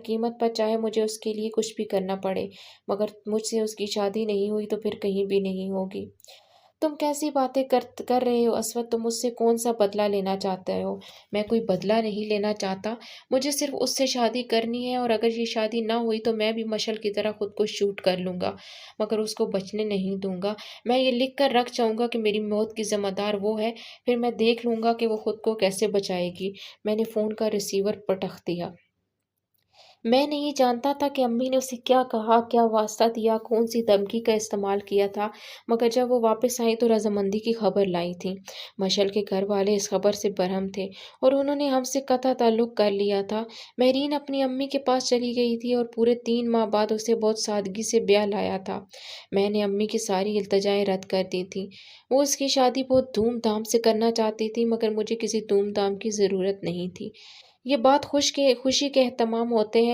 कीमत पर चाहे मुझे उसके लिए कुछ भी करना पड़े, मगर मुझसे उसकी शादी नहीं हुई तो फिर कहीं भी नहीं होगी। तुम कैसी बातें कर रहे हो अस्वथ? तुम मुझसे कौन-सा बदला लेना चाहते हो? मैं कोई बदला नहीं लेना चाहता, मुझे सिर्फ़ उससे शादी करनी है और अगर ये शादी ना हुई तो मैं भी मशाल की तरह खुद को शूट कर लूँगा, मगर उसको बचने नहीं दूँगा। मैं ये लिख कर रख जाऊँगा कि मेरी मौत की ज़िम्मेदार वो है, फिर मैं देख लूँगा कि वो खुद को कैसे बचाएगी। मैंने फ़ोन का रिसीवर पटख दिया। मैं नहीं जानता था कि अम्मी ने उसे क्या कहा, क्या वास्ता दिया, कौन-सी धमकी का इस्तेमाल किया था, मगर जब वो वापस आई तो रज़ामंदी की खबर लाई थी। मशल के घरवाले इस खबर से बरहम थे और उन्होंने हमसे कतई ताल्लुक़ कर लिया था। महरीन अपनी अम्मी के पास चली गई थी और पूरे 3 माह बाद उसे बहुत सादगी से ब्याह लाया था। मैंने अम्मी की सारी इल्तिजाएँ रद्द कर दी थीं। वो उसकी शादी बहुत धूम-धाम से करना चाहती थी, मगर मुझे किसी धूम-धाम की ज़रूरत नहीं थी। ये बात खुशी के एहतमाम होते हैं